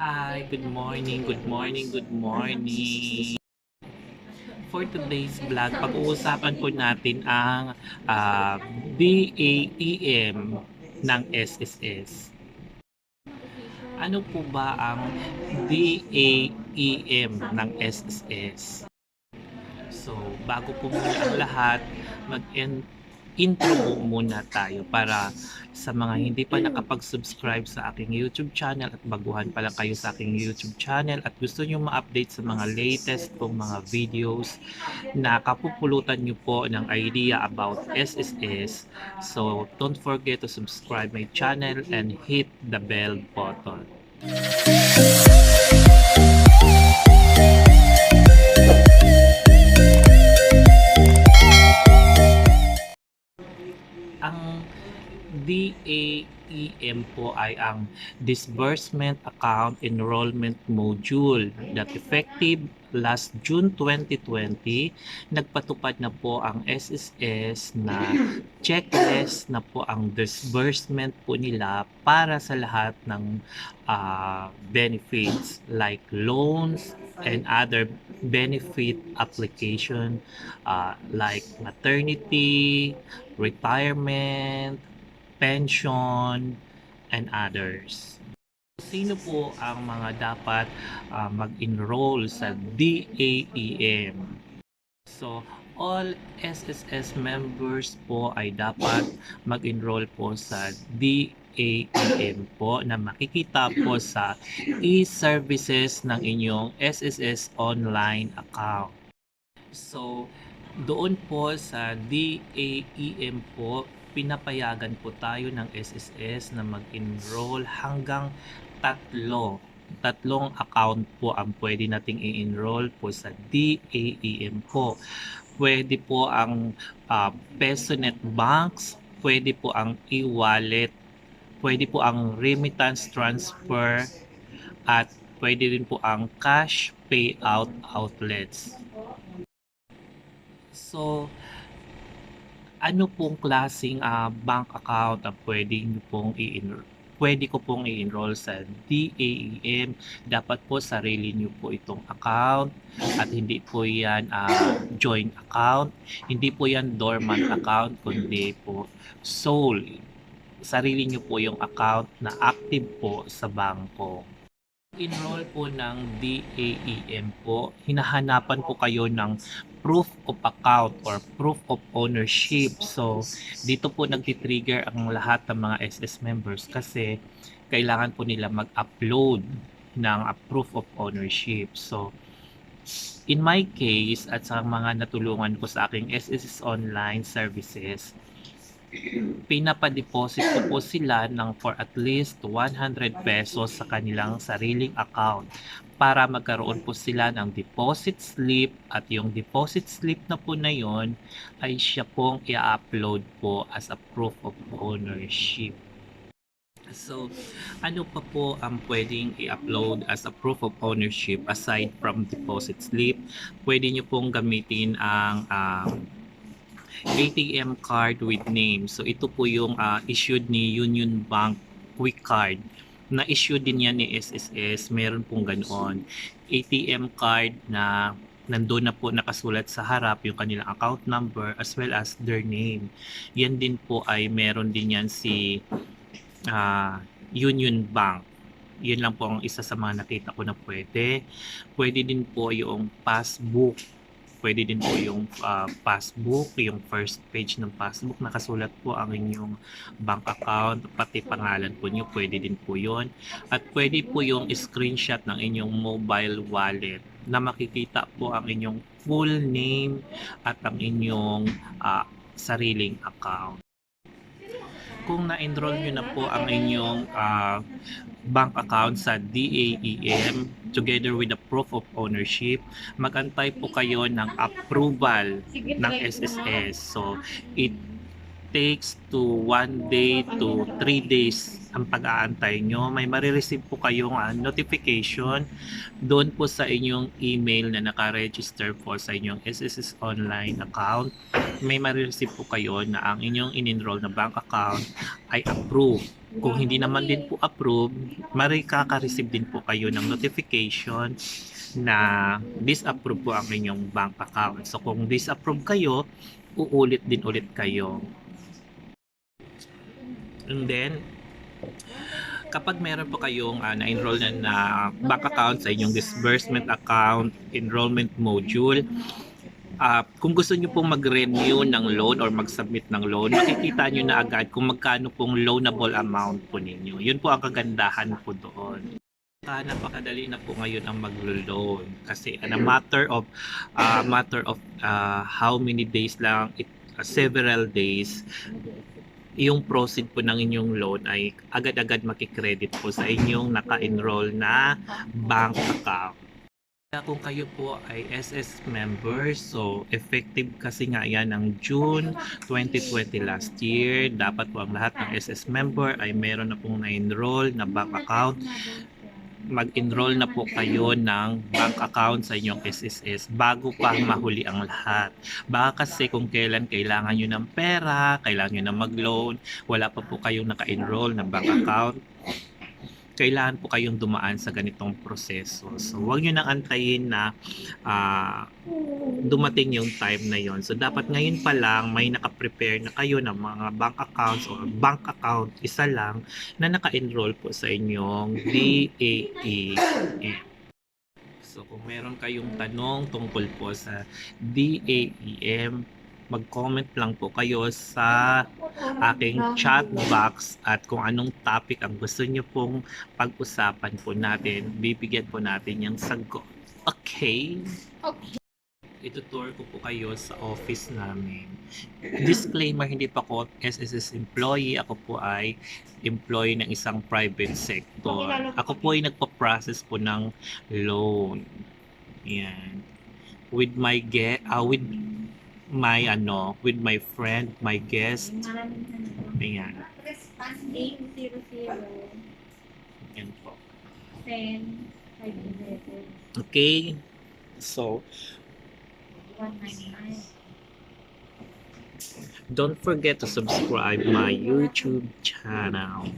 Hi, good morning, good morning, good morning. For today's vlog, pag-uusapan po natin ang DAEM ng SSS. Ano po ba ang DAEM ng SSS? So, bago po muna ang lahat, mag-intro po muna tayo para sa mga hindi pa nakapag-subscribe sa aking YouTube channel at baguhan pa lang kayo sa aking YouTube channel at gusto nyo ma-update sa mga latest kong mga videos na kapupulutan nyo po ng idea about SSS. So, don't forget to subscribe my channel and hit the bell button. Ang DAEM po ay ang Disbursement Account Enrollment Module that effective last June 2020, nagpatupad na po ang SSS na checklist na po ang disbursement po nila para sa lahat ng benefits like loans and other benefit application like maternity, retirement, pension, and others. Sino po ang mga dapat mag-enroll sa DAEM? So, all SSS members po ay dapat mag-enroll po sa DAEM po na makikita po sa e-services ng inyong SSS online account. So, doon po sa DAEM po, pinapayagan po tayo ng SSS na mag-enroll hanggang tatlong account po ang pwede nating i-enroll po sa DAEM po. Pwede po ang PesoNet Banks, pwede po ang e-wallet, pwede po ang remittance transfer, at pwede rin po ang cash payout outlets. So, ano pong klaseng bank account ang pwede ko pong i-enroll sa DAEM? Dapat po sarili nyo po itong account at hindi po yan joint account, hindi po yan dormant account, kundi po sole. Sarili nyo po yung account na active po sa bangko. Enroll po ng DAEM po, hinahanapan po kayo ng proof of account or proof of ownership. So, dito po nagtitrigger ang lahat ng mga SS members kasi kailangan po nila mag-upload ng proof of ownership. So, in my case at sa mga natulungan ko sa aking SSS online services, pinapadeposit ko po sila ng for at least 100 pesos sa kanilang sariling account para magkaroon po sila ng deposit slip at yung deposit slip na po na yon ay siya pong i-upload po as a proof of ownership. So, ano pa po ang pwedeng i-upload as a proof of ownership aside from deposit slip? Pwede nyo pong gamitin ang ATM card with name. So ito po yung issued ni Union Bank Quick Card na issue din yan ni SSS. Meron pong ganoon. ATM card na nandun na po nakasulat sa harap yung kanilang account number as well as their name. Yan din po ay meron din yan si Union Bank. Yun lang po ang isa sa mga nakita ko na pwede. Pwede din po yung passbook. Pwede din po yung passbook, yung first page ng passbook, nakasulat po ang inyong bank account, pati pangalan po nyo, pwede din po yon. At pwede po yung screenshot ng inyong mobile wallet na makikita po ang inyong full name at ang inyong sariling account. Kung na-enroll nyo na po ang inyong bank account sa DAEM together with the proof of ownership, mag-antay po kayo ng approval ng SSS. So, it takes to 1 day to 3 days ang pag-aantay nyo. May marireceive po kayong notification doon po sa inyong email na naka-register po sa inyong SSS online account. May marireceive po kayo na ang inyong in-enroll na bank account ay approved Kung hindi naman din po approve, makaka-receive din po kayo ng notification na disapprove po ang inyong bank account. So kung disapprove kayo, uulit din ulit kayo. And then, kapag meron po kayong na-enroll na bank account sa inyong disbursement account, enrollment module, kung gusto nyo pong mag-renew ng loan or mag-submit ng loan, makikita nyo na agad kung magkano pong loanable amount po ninyo. Yun po ang kagandahan po doon. Napakadali na po ngayon ang maglo-loan kasi a matter of how many days lang, several days, yung proceed po ng inyong loan ay agad-agad makikredit po sa inyong naka-enroll na bank account. Kung kayo po ay SS member, so effective kasi nga yan ng June 2020 last year, dapat po ang lahat ng SS member ay meron na pong na-enroll na bank account. Mag-enroll na po kayo ng bank account sa inyong SSS bago pa mahuli ang lahat. Baka kasi kung kailan kailangan nyo ng pera, kailangan nyo na mag-loan, wala pa po kayong naka-enroll na bank account, kailangan po kayong dumaan sa ganitong proseso. So, huwag nyo nang antayin na dumating yung time na yon. So, dapat ngayon pa lang may naka-prepare na kayo ng mga bank accounts or bank account, isa lang, na naka-enroll po sa inyong DAEM. So, kung meron kayong tanong tungkol po sa DAEM, mag-comment lang po kayo sa aking chat box at kung anong topic ang gusto nyo pong pag-usapan po natin, bibigyan po natin yung sagot. Okay? Okay. Itutour ko po kayo sa office namin. Disclaimer, hindi pa ako SSS employee. Ako po ay employee ng isang private sector. Ako po ay nagpa-process po ng loan. Yan. With my with my friend, my guest. Ayan. Response 800 Yan po. 10 511 Okay. So, 199. don't forget to subscribe my YouTube channel.